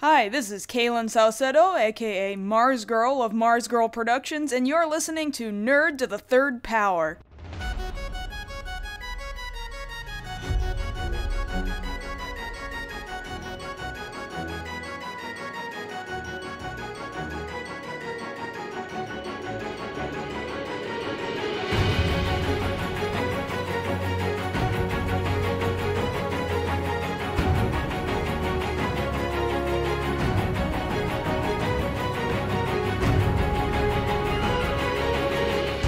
Hi, this is Kaylin Salcedo, aka Mars Girl of Mars Girl Productions, and you're listening to Nerd to the Third Power.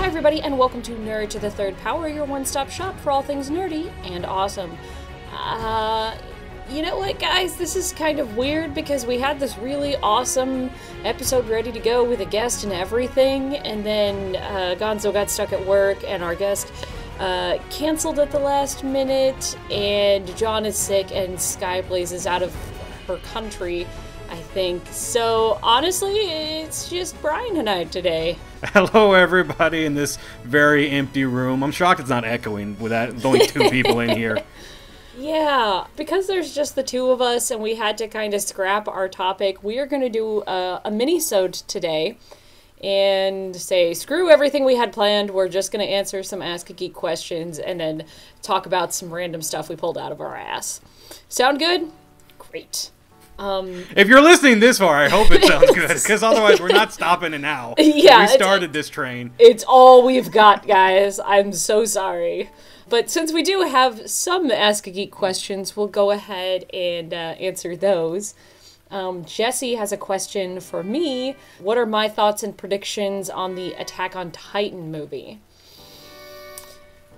Everybody, and welcome to Nerd to the Third Power, your one-stop shop for all things nerdy and awesome. You know what, guys? This is kind of weird because we had this really awesome episode ready to go with a guest and everything, and then Gonzo got stuck at work, and our guest canceled at the last minute, and John is sick, and Skyblaze is out of her country, I think. So, honestly, it's just Bryan and I today. Hello, everybody, in this very empty room. I'm shocked it's not echoing with only two people in here. Yeah, because there's just the two of us and we had to kind of scrap our topic, we are going to do a mini-sode today and say, screw everything we had planned, we're just going to answer some Ask a Geek questions and then talk about some random stuff we pulled out of our ass. Sound good? Great. If you're listening this far, I hope it sounds good, because otherwise we're not stopping it now. Yeah, we started this train. It's all we've got, guys. I'm so sorry. But since we do have some Ask a Geek questions, we'll go ahead and answer those. Jesse has a question for me. What are my thoughts and predictions on the Attack on Titan movie?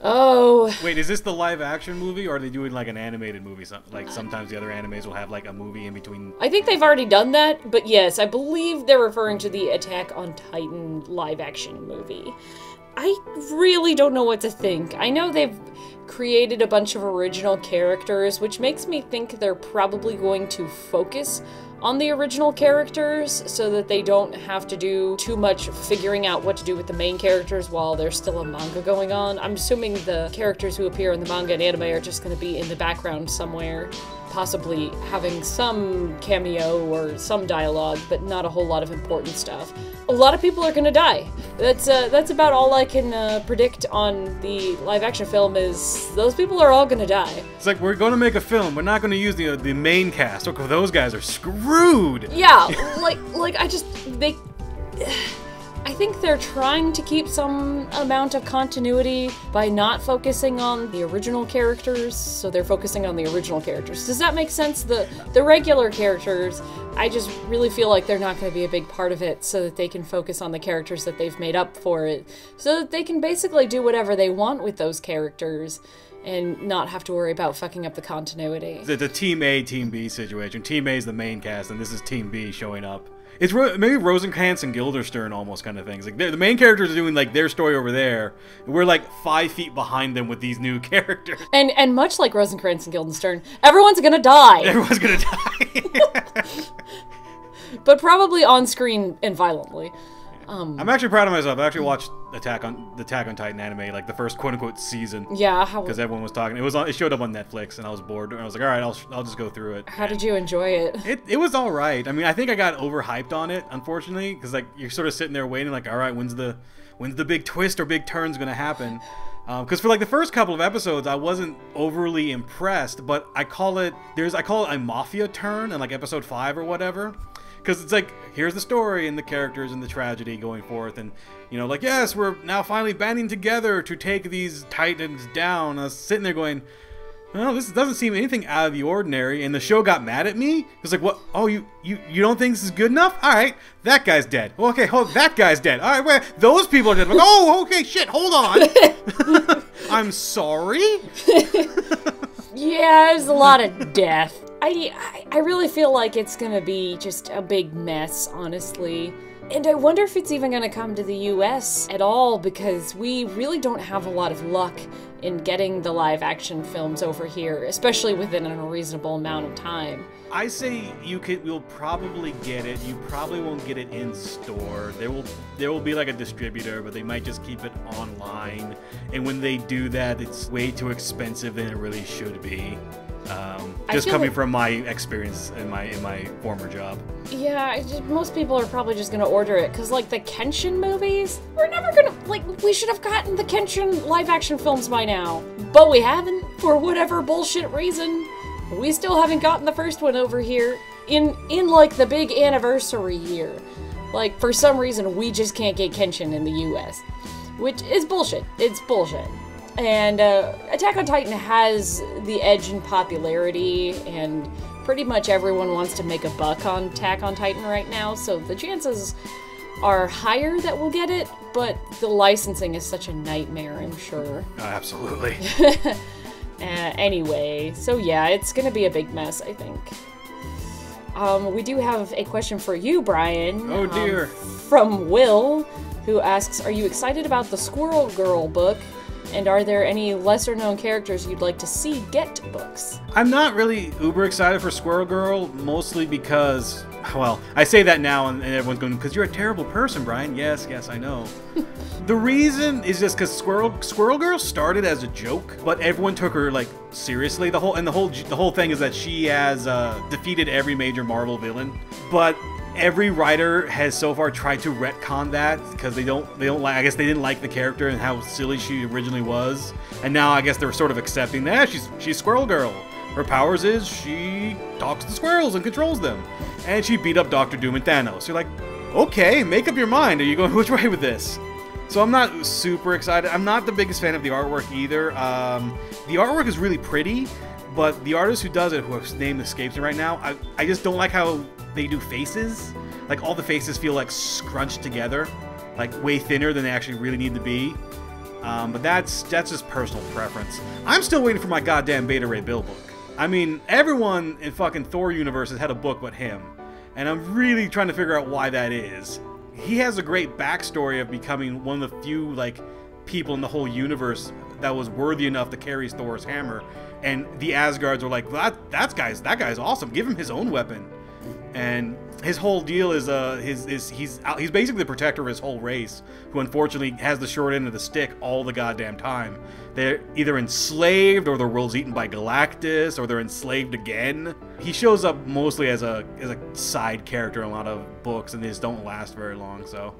Oh. Wait, is this the live action movie, or are they doing like an animated movie? Like sometimes the other animes will have like a movie in between. I think they've already done that, but yes, I believe they're referring to the Attack on Titan live action movie. I really don't know what to think. I know they've created a bunch of original characters, which makes me think they're probably going to focus on the original characters so that they don't have to do too much figuring out what to do with the main characters while there's still a manga going on. I'm assuming the characters who appear in the manga and anime are just going to be in the background somewhere, possibly having some cameo or some dialogue, but not a whole lot of important stuff. A lot of people are going to die. That's about all I can predict on the live-action film is those people are all going to die. It's like, we're going to make a film. We're not going to use the main cast. Look, those guys are screwed. Yeah, I think they're trying to keep some amount of continuity by not focusing on the original characters, so they're focusing on the original characters. Does that make sense? The regular characters, I just really feel like they're not going to be a big part of it so that they can focus on the characters that they've made up for it, so that they can basically do whatever they want with those characters and not have to worry about fucking up the continuity. It's a Team A, Team B situation. Team A is the main cast, and this is Team B showing up. It's maybe Rosencrantz and Guildenstern almost kind of things. Like the main characters are doing like their story over there. And we're like 5 feet behind them with these new characters. And much like Rosencrantz and Guildenstern, everyone's gonna die. Everyone's gonna die. But probably on screen and violently. I'm actually proud of myself. I actually watched the Attack on Titan anime, like the first quote-unquote season. Yeah, because everyone was talking. It showed up on Netflix, and I was bored. And I was like, all right, I'll just go through it. How did you enjoy it? It was all right. I mean, I think I got overhyped on it, unfortunately, because like you're sort of sitting there waiting, like, all right, when's the big twist or big turn's gonna happen? Because for like the first couple of episodes, I wasn't overly impressed, but I call it a mafia turn in like episode 5 or whatever. Because it's like, here's the story and the characters and the tragedy going forth. And, you know, like, yes, we're now finally banding together to take these titans down. I was sitting there going, well, this doesn't seem anything out of the ordinary. And the show got mad at me. It was like, what? Oh, you don't think this is good enough? All right, that guy's dead. Well, okay, that guy's dead. All right, well, those people are dead. Like, oh, okay, shit, hold on. I'm sorry? Yeah, there's a lot of death. I really feel like it's gonna be just a big mess, honestly. And I wonder if it's even gonna come to the US at all, because we really don't have a lot of luck in getting the live-action films over here, especially within a reasonable amount of time. I say we'll probably get it. You probably won't get it in store. There will be like a distributor, but they might just keep it online. And when they do that, it's way too expensive than it really should be. Just feel coming like- from my experience in my former job. Yeah, most people are probably just gonna order it, because, like, the Kenshin movies, we're never gonna, like, we should have gotten the Kenshin live-action films by now. But we haven't, for whatever bullshit reason. We still haven't gotten the first one over here in like, the big anniversary year. Like, for some reason, we just can't get Kenshin in the US. Which is bullshit. It's bullshit. And Attack on Titan has the edge in popularity, and pretty much everyone wants to make a buck on Attack on Titan right now, so the chances are higher that we'll get it, but the licensing is such a nightmare, I'm sure. Absolutely. Anyway, so yeah, it's gonna be a big mess, I think. We do have a question for you, Brian. Oh dear. From Will, who asks, are you excited about the Squirrel Girl book? And are there any lesser-known characters you'd like to see get books? I'm not really uber excited for Squirrel Girl, mostly because, well, I say that now and everyone's going, because you're a terrible person, Brian. Yes, I know. The reason is just because Squirrel Girl started as a joke, but everyone took her, like, seriously. The whole thing is that she has defeated every major Marvel villain, but every writer has so far tried to retcon that because they don't like. I guess they didn't like the character and how silly she originally was, and now I guess they're sort of accepting that she's Squirrel Girl. Her powers is she talks to squirrels and controls them, and she beat up Doctor Doom and Thanos. You're like, okay, make up your mind. Are you going which way with this? So I'm not super excited. I'm not the biggest fan of the artwork either. The artwork is really pretty, but the artist who does it, whose name escapes me right now, I just don't like how they do faces. Like, all the faces feel like scrunched together, like way thinner than they actually really need to be. But that's just personal preference. I'm still waiting for my goddamn Beta Ray Bill book. I mean, everyone in fucking Thor universe has had a book but him, and I'm really trying to figure out why that is. He has a great backstory of becoming one of the few, like, people in the whole universe that was worthy enough to carry Thor's hammer, and the Asgards were like, well, that guy's awesome. Give him his own weapon. And his whole deal is he's basically the protector of his whole race, who unfortunately has the short end of the stick all the goddamn time. They're either enslaved, or their world's eaten by Galactus, or they're enslaved again. He shows up mostly as a side character in a lot of books, and they just don't last very long. So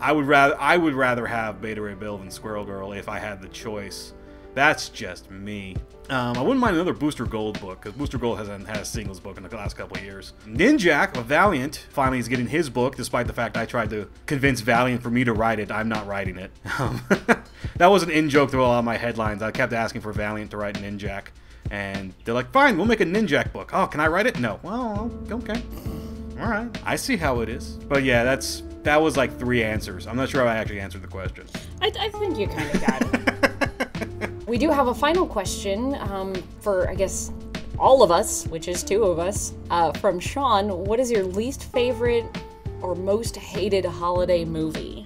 I would rather have Beta Ray Bill than Squirrel Girl if I had the choice. That's just me. I wouldn't mind another Booster Gold book, because Booster Gold hasn't had a singles book in the last couple of years. Ninjak of Valiant finally is getting his book, despite the fact I tried to convince Valiant for me to write it. I'm not writing it. That was an in-joke through a lot of my headlines. I kept asking for Valiant to write an Ninjak, and they're like, fine, we'll make a Ninjak book. Oh, can I write it? No. Well, okay. Alright, I see how it is. But yeah, that was like 3 answers. I'm not sure if I actually answered the question. I think you kind of got it. We do have a final question for, I guess, all of us, which is 2 of us, from Sean. What is your least favorite or most hated holiday movie?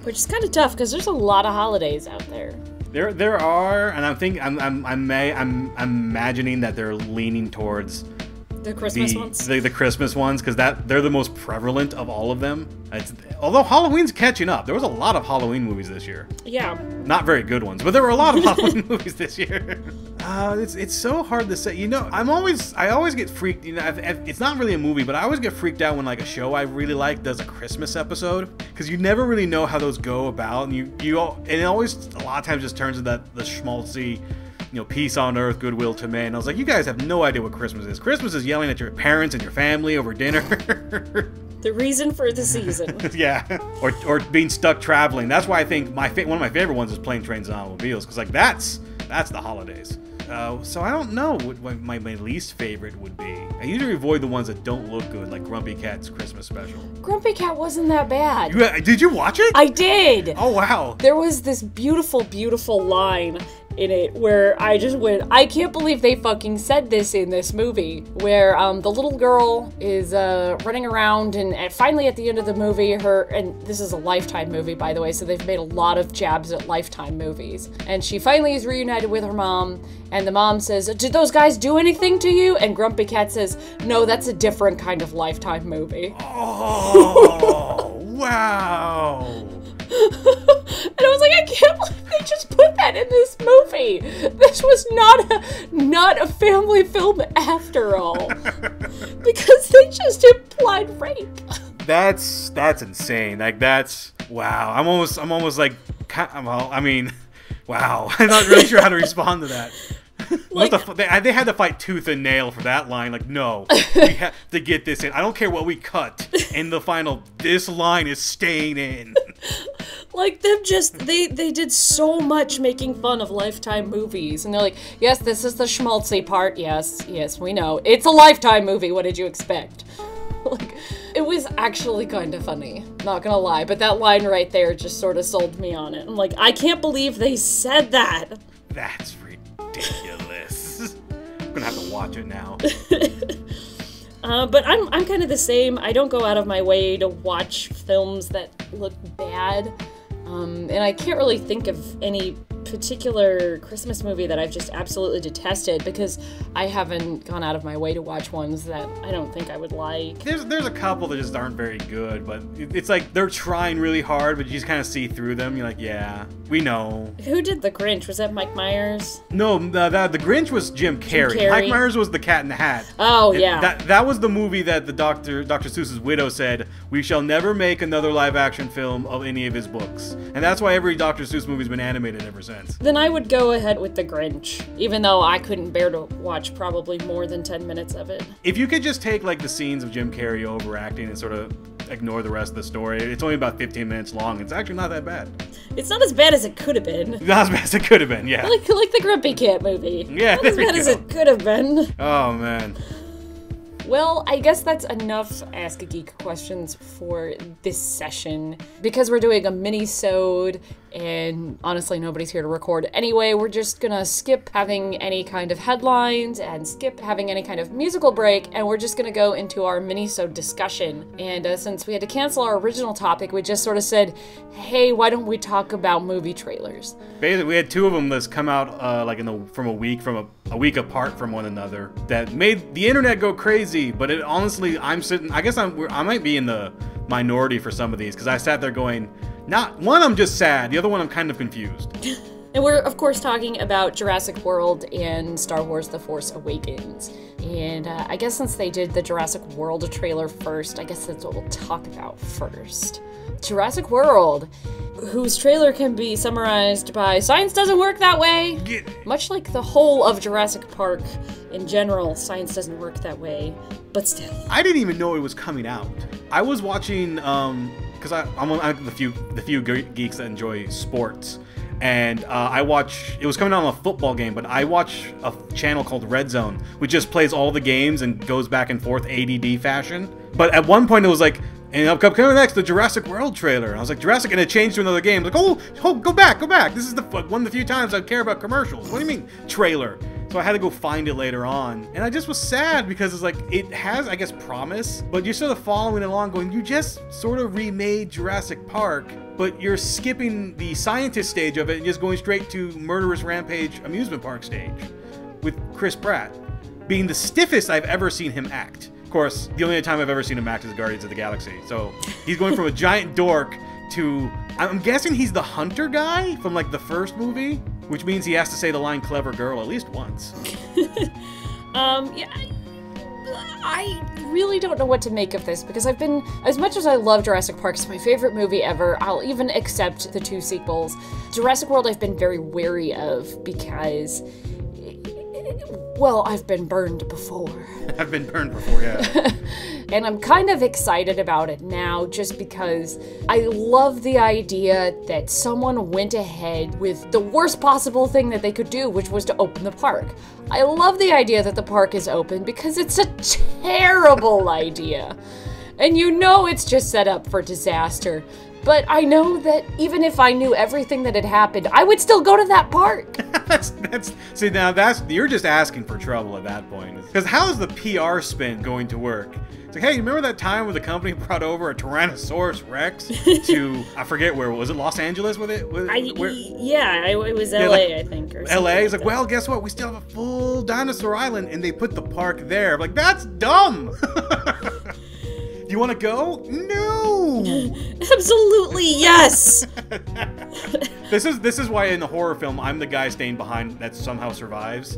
Which is kind of tough, because there's a lot of holidays out there. There are, and I'm imagining that they're leaning towards the Christmas ones. The Christmas ones, because they're the most prevalent of all of them. Although Halloween's catching up. There was a lot of Halloween movies this year. Yeah. Not very good ones, but there were a lot of Halloween movies this year. It's so hard to say. You know, I always get freaked. You know, it's not really a movie, but I always get freaked out when, like, a show I really like does a Christmas episode, because you never really know how those go about, and it always a lot of times just turns into the schmaltzy, you know, peace on earth, goodwill to men. I was like, you guys have no idea what Christmas is. Christmas is yelling at your parents and your family over dinner. The reason for the season. Yeah, or being stuck traveling. That's why I think one of my favorite ones is Plane, Trains, and Automobiles, because, like, that's the holidays. So I don't know what my least favorite would be. I usually avoid the ones that don't look good, like Grumpy Cat's Christmas special. Grumpy Cat wasn't that bad. Did you watch it? I did. Oh, wow. There was this beautiful, beautiful line in it where I just went, I can't believe they fucking said this in this movie, where the little girl is running around, and finally at the end of the movie, and this is a Lifetime movie, by the way, so they've made a lot of jabs at Lifetime movies, and she finally is reunited with her mom, and the mom says, did those guys do anything to you? And Grumpy Cat says, no, that's a different kind of Lifetime movie. Oh, wow. And I was like, I can't believe they just put that in this movie. This was not a family film after all. Because they just implied rape. That's insane. Like, that's, wow. I'm almost like, well, I mean, wow. I'm not really sure how to respond to that. Like, they had to fight tooth and nail for that line. Like, no, we have to get this in. I don't care what we cut in the final. This line is staying in. Like, them just, they did so much making fun of Lifetime movies. And they're like, yes, this is the schmaltzy part. Yes, we know. It's a Lifetime movie. What did you expect? Like, it was actually kind of funny. Not gonna lie. But that line right there just sort of sold me on it. I'm like, I can't believe they said that. That's ridiculous. I'm gonna have to watch it now. But I'm kind of the same. I don't go out of my way to watch films that look bad. And I can't really think of any particular Christmas movie that I've just absolutely detested because I haven't gone out of my way to watch ones that I don't think I would like. There's a couple that just aren't very good, but it's like they're trying really hard, but you just kind of see through them. You're like, yeah, we know. Who did The Grinch? Was that Mike Myers? No, the Grinch was Jim Carrey. Mike Myers was The Cat in the Hat. Oh, yeah. That was the movie that the Dr. Seuss's widow said, we shall never make another live-action film of any of his books. And that's why every Dr. Seuss movie's been animated ever since. Then I would go ahead with The Grinch, even though I couldn't bear to watch probably more than 10 minutes of it. If you could just take like the scenes of Jim Carrey overacting and sort of ignore the rest of the story, it's only about 15 minutes long. It's actually not that bad. It's not as bad as it could have been. Not as bad as it could have been, yeah. Like the Grumpy Cat movie. Yeah, not as bad as it could have been. Oh, man. Well, I guess that's enough Ask a Geek questions for this session. Because we're doing a mini-sode, and honestly nobody's here to record anyway, we're just gonna skip having any kind of headlines and skip having any kind of musical break, and we're just gonna go into our mini-sode discussion. And since we had to cancel our original topic, we just sort of said, hey, why don't we talk about movie trailers? Basically, we had two of them that's come out like from a week apart from one another that made the internet go crazy. But it honestly, I might be in the minority for some of these because I sat there going, not one, I'm just sad. The other one, I'm kind of confused. And we're of course talking about Jurassic World and Star Wars: The Force Awakens. And I guess since they did the Jurassic World trailer first, I guess that's what we'll talk about first. Jurassic World, whose trailer can be summarized by science doesn't work that way. Much like the whole of Jurassic Park in general, science doesn't work that way, but still. I didn't even know it was coming out. I was watching, because I'm the few geeks that enjoy sports. And it was coming out on a football game, but I watch a channel called Red Zone, which just plays all the games and goes back and forth ADD fashion. But at one point it was like, and coming next, the Jurassic World trailer. And I was like, Jurassic, and it changed to another game. Like, oh, go back. This is one of the few times I care about commercials. What do you mean, trailer? So I had to go find it later on. And I just was sad because it's like, it has, I guess, promise, but you're sort of following along going, you just sort of remade Jurassic Park, but you're skipping the scientist stage of it and just going straight to Murderous Rampage amusement park stage with Chris Pratt being the stiffest I've ever seen him act. Of course, the only time I've ever seen him act is Guardians of the Galaxy. So he's going from a giant dork to, I'm guessing he's the hunter guy from like the first movie, which means he has to say the line "clever girl" at least once. Yeah, I really don't know what to make of this because I've been, as much as I love Jurassic Park, it's my favorite movie ever. I'll even accept the 2 sequels. Jurassic World I've been very wary of because, well, I've been burned before. I've been burned before, yeah. And I'm kind of excited about it now just because I love the idea that someone went ahead with the worst possible thing that they could do, which was to open the park. I love the idea that the park is open because it's a terrible idea. And you know it's just set up for disaster. But I know that even if I knew everything that had happened, I would still go to that park. See, now you're just asking for trouble at that point. Because how is the PR spin going to work? It's like, hey, you remember that time when the company brought over a Tyrannosaurus Rex to, I forget where, was it Los Angeles with it? Yeah, it was LA, like, I think. Or LA is like, well, guess what? We still have a full dinosaur island, and they put the park there. I'm like, that's dumb. You want to go? No. Absolutely yes. This is why in the horror film I'm the guy staying behind that somehow survives.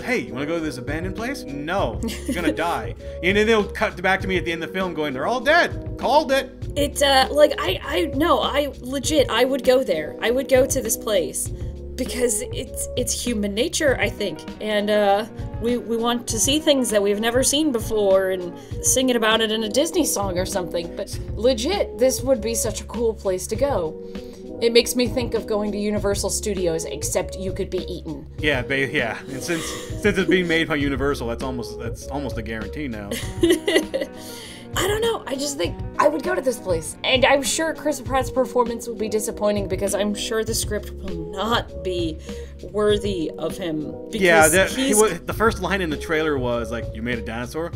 Hey, you want to go to this abandoned place? No, you're gonna die. And then they'll cut back to me at the end of the film going, they're all dead. Called it. It's like I legit I would go there. I would go to this place because it's human nature, I think, and we want to see things that we've never seen before and singing about it in a Disney song or something. But legit, this would be such a cool place to go. It makes me think of going to Universal Studios, except you could be eaten. Yeah, yeah. And since it's being made by Universal, that's almost a guarantee now. I don't know. I just think I would go to this place. And I'm sure Chris Pratt's performance will be disappointing because I'm sure the script will not be worthy of him. Yeah, the first line in the trailer was like, "You made a dinosaur?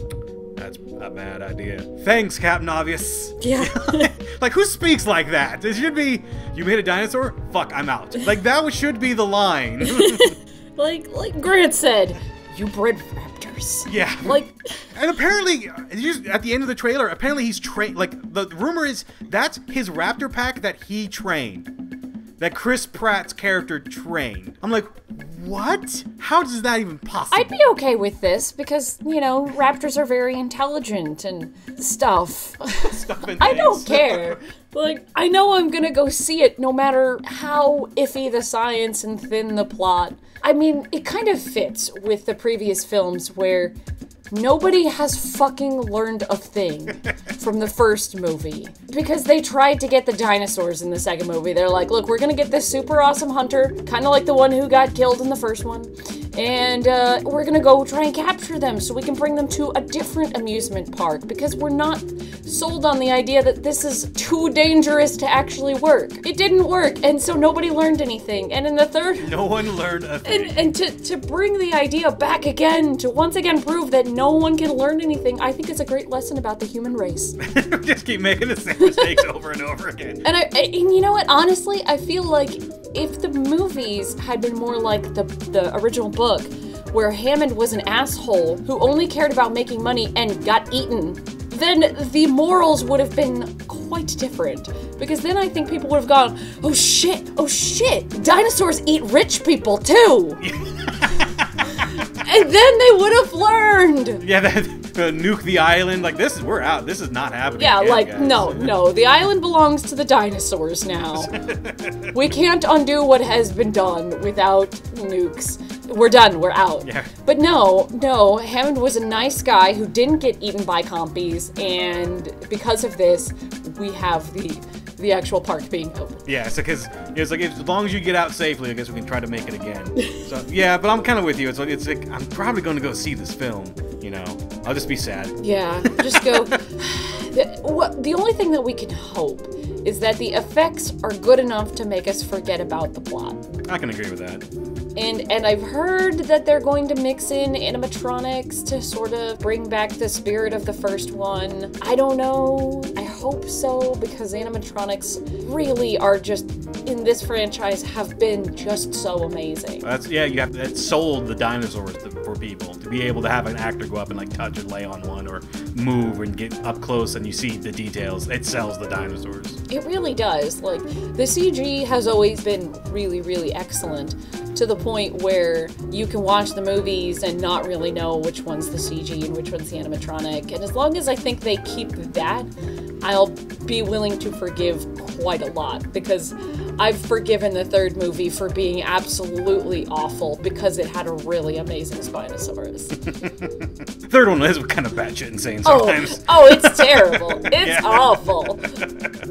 That's a bad idea. Thanks, Captain Obvious." Yeah. Like, who speaks like that? It should be, "You made a dinosaur? Fuck, I'm out." Like, that should be the line. like Grant said, "You bred raptors." Yeah. Like, and apparently, at the end of the trailer, apparently he's trained. Like, the rumor is that's his raptor pack that he trained. That Chris Pratt's character trained. I'm like, what? How is that even possible? I'd be okay with this because, you know, raptors are very intelligent and stuff. I don't care. Like, I know I'm gonna go see it no matter how iffy the science and thin the plot. I mean, it kind of fits with the previous films where nobody has fucking learned a thing from the first movie. Because they tried to get the dinosaurs in the second movie. They're like, look, we're gonna get this super awesome hunter, kind of like the one who got killed in the first one. And we're gonna go try and capture them so we can bring them to a different amusement park. Because we're not sold on the idea that this is too dangerous to actually work. It didn't work, and so nobody learned anything. And in the third... No one learned a thing. And to bring the idea back again, to once again prove that no one can learn anything, I think it's a great lesson about the human race. Just keep making the same mistakes over and over again. And you know what? Honestly, I feel like if the movies had been more like the original book, where Hammond was an asshole who only cared about making money and got eaten, then the morals would have been quite different. Because then I think people would have gone, oh shit, dinosaurs eat rich people too! And then they would have learned! Yeah, nuke the island, like, we're out, this is not happening. Yeah, again, like, guys. no, the island belongs to the dinosaurs now. We can't undo what has been done without nukes. We're done, we're out. Yeah. But no, Hammond was a nice guy who didn't get eaten by compies, and because of this, we have the actual park being open. Yeah, so because it's like, as long as you get out safely, I guess we can try to make it again. So yeah, but I'm kind of with you. It's like I'm probably going to go see this film. You know, I'll just be sad. Yeah, just go. The only thing that we can hope is that the effects are good enough to make us forget about the plot. I can agree with that. And I've heard that they're going to mix in animatronics to sort of bring back the spirit of the first one. I don't know. I hope so, because animatronics really are just, in this franchise, have been just so amazing. That sold the dinosaurs for people, to be able to have an actor go up and like touch or lay on one or move and get up close and you see the details. It sells the dinosaurs. It really does. Like, the CG has always been really, really excellent, to the point where you can watch the movies and not really know which one's the CG and which one's the animatronic. And as long as I think they keep that, I'll be willing to forgive quite a lot, because I've forgiven the third movie for being absolutely awful because it had a really amazing Spinosaurus. Third one is kind of batshit insane sometimes. Oh, it's terrible. It's Yeah. awful.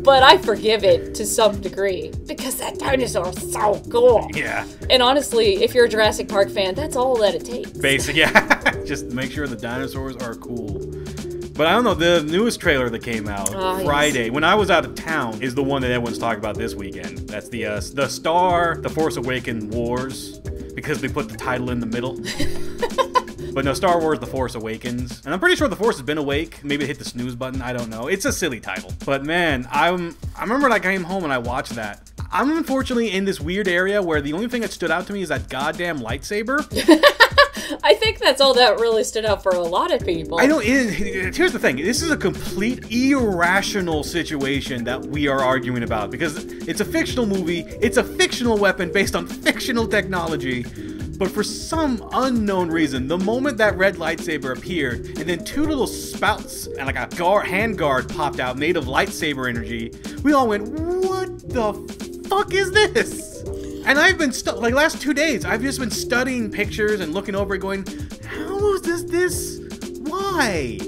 But I forgive it to some degree because that dinosaur is so cool. Yeah. And honestly, if you're a Jurassic Park fan, that's all that it takes. Basic, yeah. Just make sure the dinosaurs are cool. But I don't know, the newest trailer that came out Friday, yes. when I was out of town, is the one that everyone's talking about this weekend. That's the The Force Awakens Wars, because they put the title in the middle. But no, Star Wars The Force Awakens. And I'm pretty sure the Force has been awake. Maybe hit the snooze button, I don't know. It's a silly title. But man, I remember when I came home and I watched that. I'm unfortunately in this weird area where the only thing that stood out to me is that goddamn lightsaber. I think think that's all that really stood out for a lot of people. I know. Here's the thing. This is a complete irrational situation that we are arguing about because it's a fictional movie. It's a fictional weapon based on fictional technology. But for some unknown reason, the moment that red lightsaber appeared, and then two little spouts and like a hand guard popped out made of lightsaber energy, we all went, "What the fuck is this?" And I've been like last 2 days, I've just been studying pictures and looking over it, going, "How is this? Why?"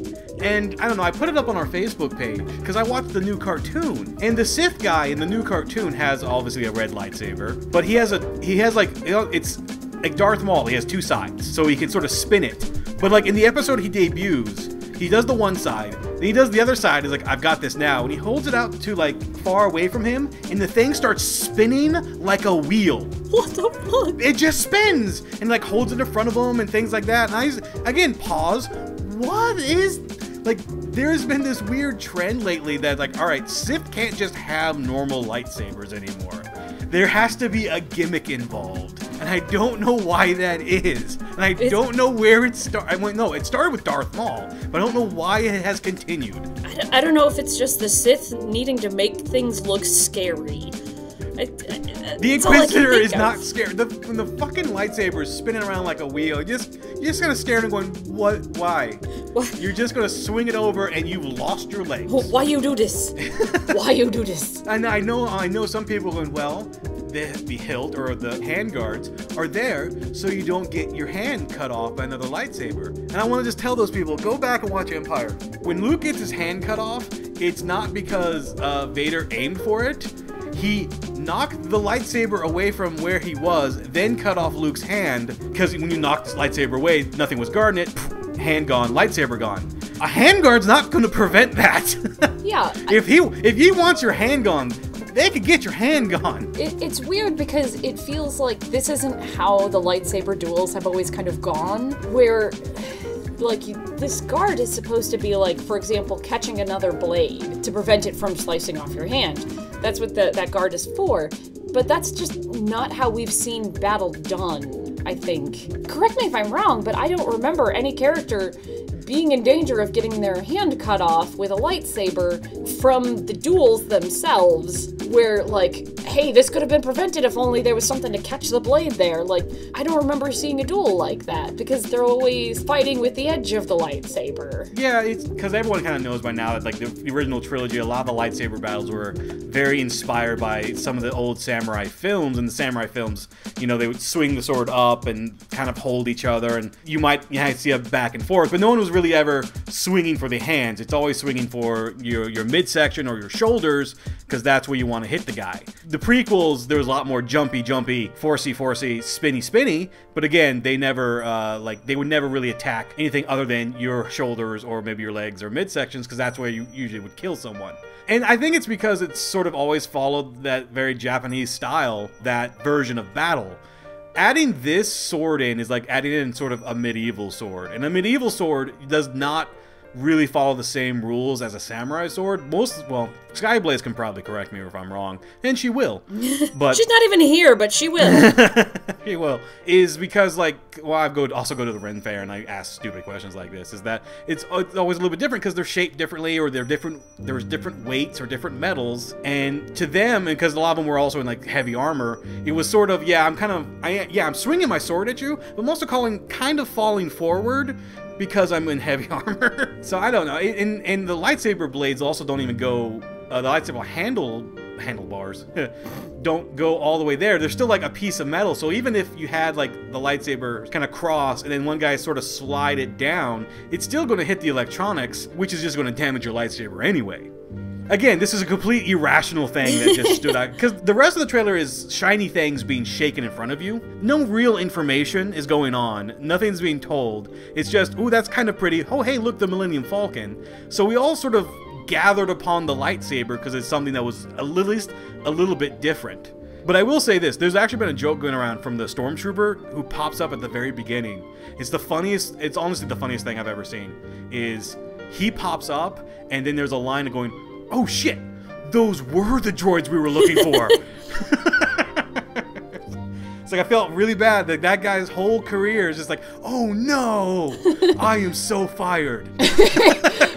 And I don't know, I put it up on our Facebook page because I watched the new cartoon. And the Sith guy in the new cartoon has obviously a red lightsaber, but he has like, you know, it's like Darth Maul, he has two sides, so he can sort of spin it. But like in the episode he debuts, he does the one side, then he does the other side, he's like, "I've got this now," and he holds it out to like far away from him, and the thing starts spinning like a wheel. What the fuck? It just spins, and like holds it in front of him and things like that, and again, pause, what is... Like, there's been this weird trend lately that, like, alright, Sith can't just have normal lightsabers anymore. There has to be a gimmick involved. And I don't know why that is. And I don't know where it started. No, it started with Darth Maul, but I don't know why it has continued. I don't know if it's just the Sith needing to make things look scary. The Inquisitor is not scared. When the fucking lightsaber is spinning around like a wheel, you're just kind of staring and going, "What? Why?" What? You're just gonna swing it over and you've lost your legs. Why you do this? Why you do this? And I know some people are going, "Well, the hilt or the hand guards are there so you don't get your hand cut off by another lightsaber." And I want to just tell those people, go back and watch Empire. When Luke gets his hand cut off, it's not because Vader aimed for it. He knocked the lightsaber away from where he was, then cut off Luke's hand, because when you knocked this lightsaber away, nothing was guarding it, hand gone, lightsaber gone. A handguard's not going to prevent that. Yeah. If he wants your hand gone, they could get your hand gone. It's weird because it feels like this isn't how the lightsaber duels have always kind of gone, where... Like, this guard is supposed to be like, for example, catching another blade to prevent it from slicing off your hand. That's what that guard is for. But that's just not how we've seen battle done, I think. Correct me if I'm wrong, but I don't remember any character being in danger of getting their hand cut off with a lightsaber from the duels themselves, where, like, hey, this could have been prevented if only there was something to catch the blade there. Like, I don't remember seeing a duel like that, because they're always fighting with the edge of the lightsaber. Yeah, it's because everyone kind of knows by now that, like, the original trilogy, a lot of the lightsaber battles were very inspired by some of the old samurai films, and the samurai films, you know, they would swing the sword up and kind of hold each other, and you might see a back and forth, but no one was really ever swinging for the hands. It's always swinging for your midsection or your shoulders, because that's where you want to hit the guy. The prequels, there was a lot more jumpy, forcey, spinny, but again, they never, they would never really attack anything other than your shoulders or maybe your legs or midsections, because that's where you usually would kill someone. And I think it's because it's sort of always followed that very Japanese style, that version of battle. Adding this sword in is like adding in sort of a medieval sword. And a medieval sword does not really follow the same rules as a samurai sword. Well, Skyblaze can probably correct me if I'm wrong, and she will. But she's not even here, but she will. She will. Is because, like, well, I also go to the Ren Fair and I ask stupid questions like this. Is that it's always a little bit different because they're shaped differently, or there's different weights or different metals, and to them, and because a lot of them were also in like heavy armor, it was sort of I'm swinging my sword at you, but I'm also kind of falling forward, because I'm in heavy armor. So I don't know. And the lightsaber blades also don't even go, the lightsaber handlebars don't go all the way there. They're still like a piece of metal. So even if you had like the lightsaber kind of cross and then one guy sort of slide it down, it's still going to hit the electronics, which is just going to damage your lightsaber anyway. Again, this is a complete irrational thing that just stood out, because the rest of the trailer is shiny things being shaken in front of you. No real information is going on. Nothing's being told. It's just, ooh, that's kind of pretty. Oh, hey, look, the Millennium Falcon. So we all sort of gathered upon the lightsaber because it's something that was at least a little bit different. But I will say this, there's actually been a joke going around from the Stormtrooper who pops up at the very beginning. It's honestly the funniest thing I've ever seen, is he pops up and then there's a line going, oh shit, those were the droids we were looking for. It's like I felt really bad that that guy's whole career is just like, oh no, I am so fired.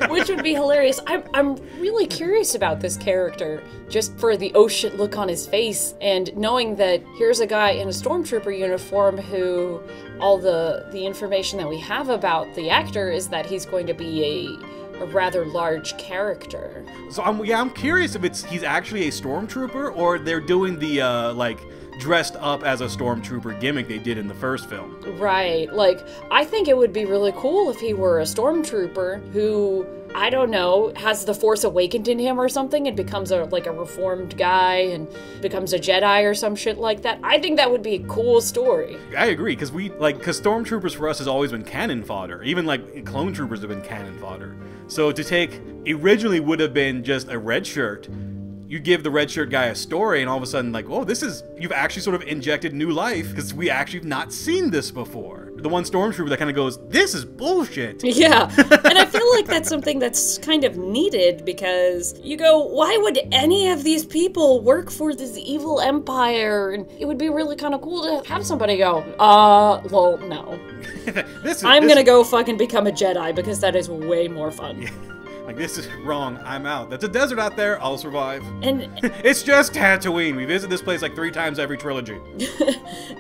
Which would be hilarious. I'm really curious about this character, just for the oh shit look on his face, and knowing that here's a guy in a stormtrooper uniform who all the information that we have about the actor is that he's going to be a rather large character. So I'm curious if he's actually a stormtrooper or they're doing the like dressed up as a stormtrooper gimmick they did in the first film. Right. Like, I think it would be really cool if he were a stormtrooper who, I don't know, has the Force awakened in him or something and becomes a reformed guy and becomes a Jedi or some shit like that. I think that would be a cool story. I agree, because stormtroopers for us has always been cannon fodder. Even like clone troopers have been cannon fodder. So to take, originally would have been just a red shirt. You give the red shirt guy a story and all of a sudden like, oh, you've actually sort of injected new life because we actually have not seen this before. The one stormtrooper that kind of goes, this is bullshit. Yeah, and I feel like that's something that's kind of needed because you go, why would any of these people work for this evil empire? And it would be really kind of cool to have somebody go, well, no. I'm gonna go fucking become a Jedi because that is way more fun. Yeah. Like, this is wrong, I'm out. That's a desert out there, I'll survive. And it's just Tatooine. We visit this place like 3 times every trilogy.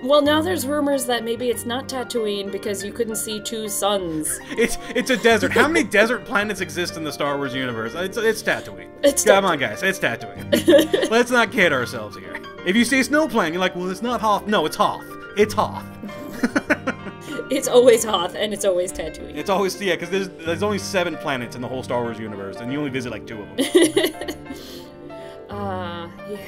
Well, now there's rumors that maybe it's not Tatooine because you couldn't see 2 suns. It's a desert. How many desert planets exist in the Star Wars universe? It's Tatooine. Come on, guys, it's Tatooine. Let's not kid ourselves here. If you see snow planet, you're like, well, it's not Hoth. No, it's Hoth. It's Hoth. It's always Hoth, and it's always Tatooine. It's always, yeah, because there's only 7 planets in the whole Star Wars universe, and you only visit like 2 of them. Yeah.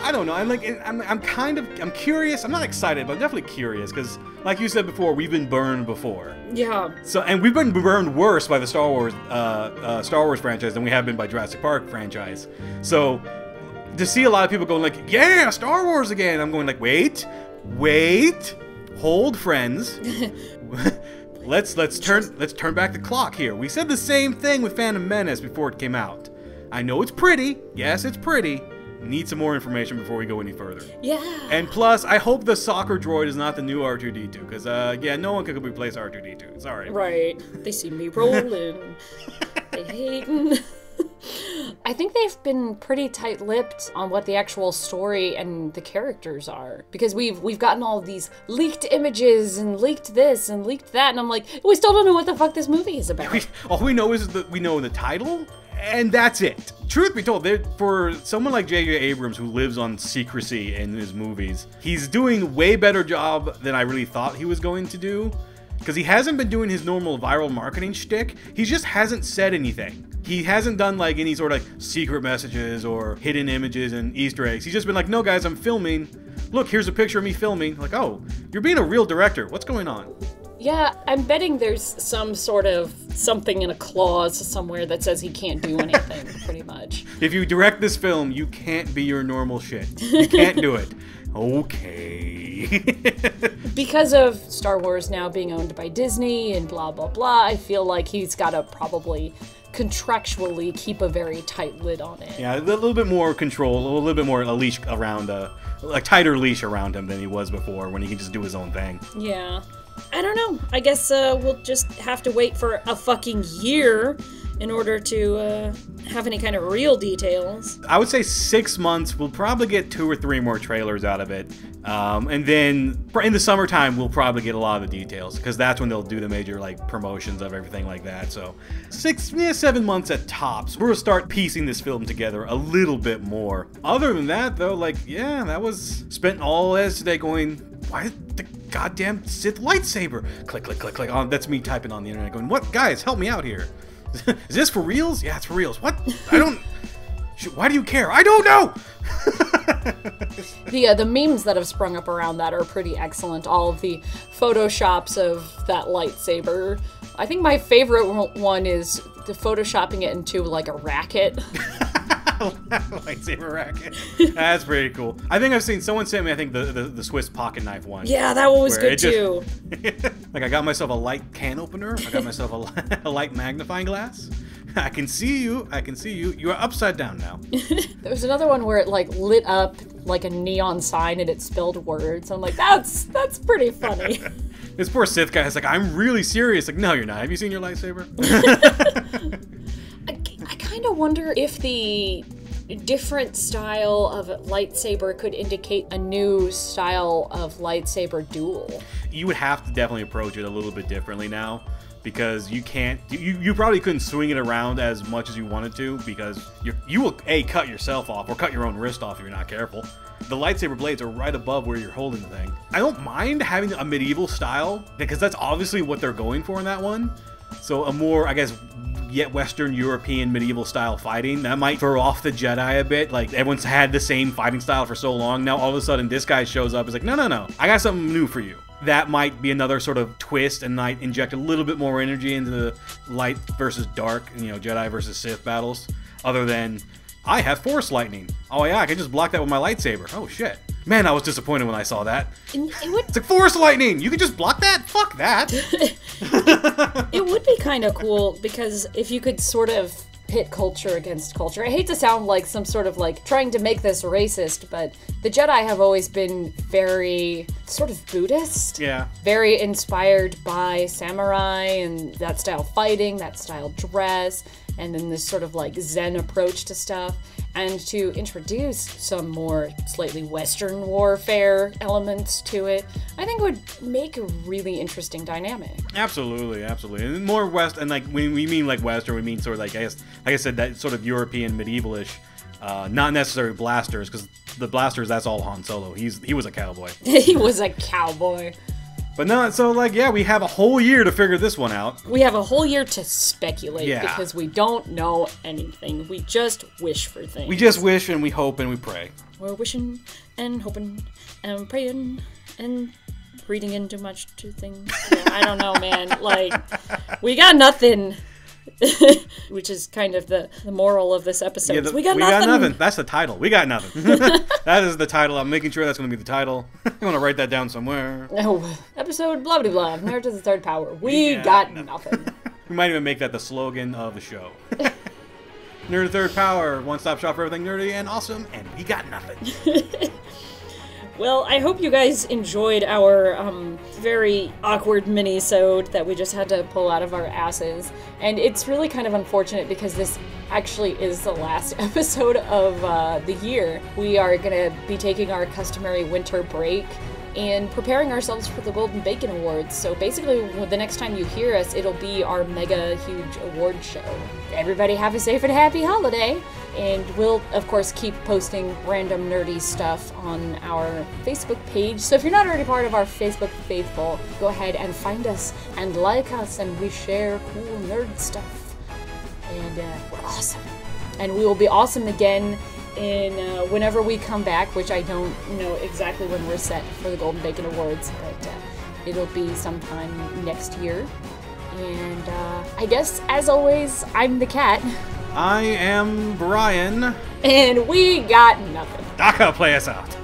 I don't know. I'm curious. I'm not excited, but I'm definitely curious because, like you said before, we've been burned before. Yeah. So, and we've been burned worse by the Star Wars franchise than we have been by Jurassic Park franchise. So, to see a lot of people going like, "Yeah, Star Wars again," I'm going like, "Wait, hold, friends." Let's turn back the clock here. We said the same thing with Phantom Menace before it came out. I know it's pretty. Yes, it's pretty. Need some more information before we go any further. Yeah. And plus, I hope the soccer droid is not the new R2-D2, because, yeah, no one could replace R2-D2. Sorry. Right. They see me rolling. They hating. I think they've been pretty tight-lipped on what the actual story and the characters are, because we've gotten all of these leaked images and leaked this and leaked that, and I'm like, we still don't know what the fuck this movie is about. All we know is that we know the title, and that's it. Truth be told, for someone like J.J. Abrams, who lives on secrecy in his movies, he's doing a way better job than I really thought he was going to do, because he hasn't been doing his normal viral marketing shtick. He just hasn't said anything. He hasn't done like any sort of like secret messages or hidden images and Easter eggs. He's just been like, no guys, I'm filming. Look, here's a picture of me filming. Like, oh, you're being a real director. What's going on? Yeah, I'm betting there's some sort of something in a clause somewhere that says he can't do anything, pretty much. If you direct this film, you can't be your normal shit. You can't do it. Okay. Because of Star Wars now being owned by Disney and blah, blah, blah, I feel like he's got to probably contractually keep a very tight lid on it. Yeah, a little bit more control, a little bit more a leash around, a tighter leash around him than he was before, when he can just do his own thing. Yeah. I don't know. I guess we'll just have to wait for a fucking year in order to have any kind of real details. I would say 6 months. We'll probably get 2 or 3 more trailers out of it. And then in the summertime, we'll probably get a lot of the details, because that's when they'll do the major like promotions of everything like that. So 7 months at tops. We'll start piecing this film together a little bit more. Other than that, though, like, yeah, that was spent all as today going, why did the goddamn Sith lightsaber? Click, click, click, click. Oh, that's me typing on the internet going, what? Guys, help me out here. Is this for reals? Yeah, it's for reals. What? I don't... Why do you care? I don't know! The memes that have sprung up around that are pretty excellent. All of the photoshops of that lightsaber. I think my favorite one is the photoshopping it into like a racket. Lightsaber racket. That's pretty cool. I think I've seen someone sent me, I think, the Swiss pocket knife one. Yeah, that one was good too. Like, I got myself a light can opener. I got myself a light magnifying glass. I can see you. I can see you. You are upside down now. There was another one where it like lit up like a neon sign and it spelled words. I'm like, that's pretty funny. This poor Sith guy is like, I'm really serious. Like, no, you're not. Have you seen your lightsaber? I kind of wonder if the different style of lightsaber could indicate a new style of lightsaber duel. You would have to definitely approach it a little bit differently now, because you can't. You probably couldn't swing it around as much as you wanted to, because you will cut yourself off or cut your own wrist off if you're not careful. The lightsaber blades are right above where you're holding the thing. I don't mind having a medieval style, because that's obviously what they're going for in that one. So a more, I guess, yet Western European medieval style fighting, that might throw off the Jedi a bit. Like, everyone's had the same fighting style for so long. Now all of a sudden this guy shows up, is like, no, I got something new for you. That might be another sort of twist, and might inject a little bit more energy into the light versus dark, Jedi versus Sith battles, other than, I have Force Lightning. Oh yeah, I can just block that with my lightsaber. Oh shit. Man, I was disappointed when I saw that. It's like, Force Lightning! You can just block that? Fuck that! It would be kind of cool, because if you could sort of pit culture against culture. I hate to sound like some sort of like trying to make this racist, but the Jedi have always been very sort of Buddhist. Yeah. Very inspired by samurai and that style fighting, that style dress, and then this sort of like Zen approach to stuff. And to introduce some more slightly Western warfare elements to it, I think would make a really interesting dynamic. Absolutely. And more West, and like when we mean like Western, we mean sort of like, I guess, like I said, that sort of European medievalish, not necessarily blasters, because the blasters, that's all Han Solo. He was a cowboy. He was a cowboy. But no, so like, yeah, we have a whole year to figure this one out. We have a whole year to speculate, because we don't know anything. We just wish for things. We just wish, and we hope, and we pray. We're wishing and hoping and praying and reading into much to things. Yeah, I don't know, man. Like, we got nothing. Which is kind of the moral of this episode. We got nothing. That's the title. We got nothing. That is the title. I'm making sure that's going to be the title. I'm going to write that down somewhere. Oh, episode blah blah blah. Nerd to the Third Power. We got nothing. We might even make that the slogan of the show. Nerd to the Third Power. One-stop shop for everything nerdy and awesome. And we got nothing. Well, I hope you guys enjoyed our very awkward mini-sode that we just had to pull out of our asses. And it's really kind of unfortunate, because this actually is the last episode of the year. We are going to be taking our customary winter break and preparing ourselves for the Golden Bacon Awards. So basically, the next time you hear us, it'll be our mega huge award show. Everybody have a safe and happy holiday. And we'll, of course, keep posting random nerdy stuff on our Facebook page. So if you're not already part of our Facebook faithful, go ahead and find us and like us, and we share cool nerd stuff. And we're awesome. And we will be awesome again in whenever we come back, which I don't know exactly when we're set for the Golden Bacon Awards, but it'll be sometime next year. And I guess, as always, I'm the cat. I am Bryan. And we got nothing. Daka, play us out.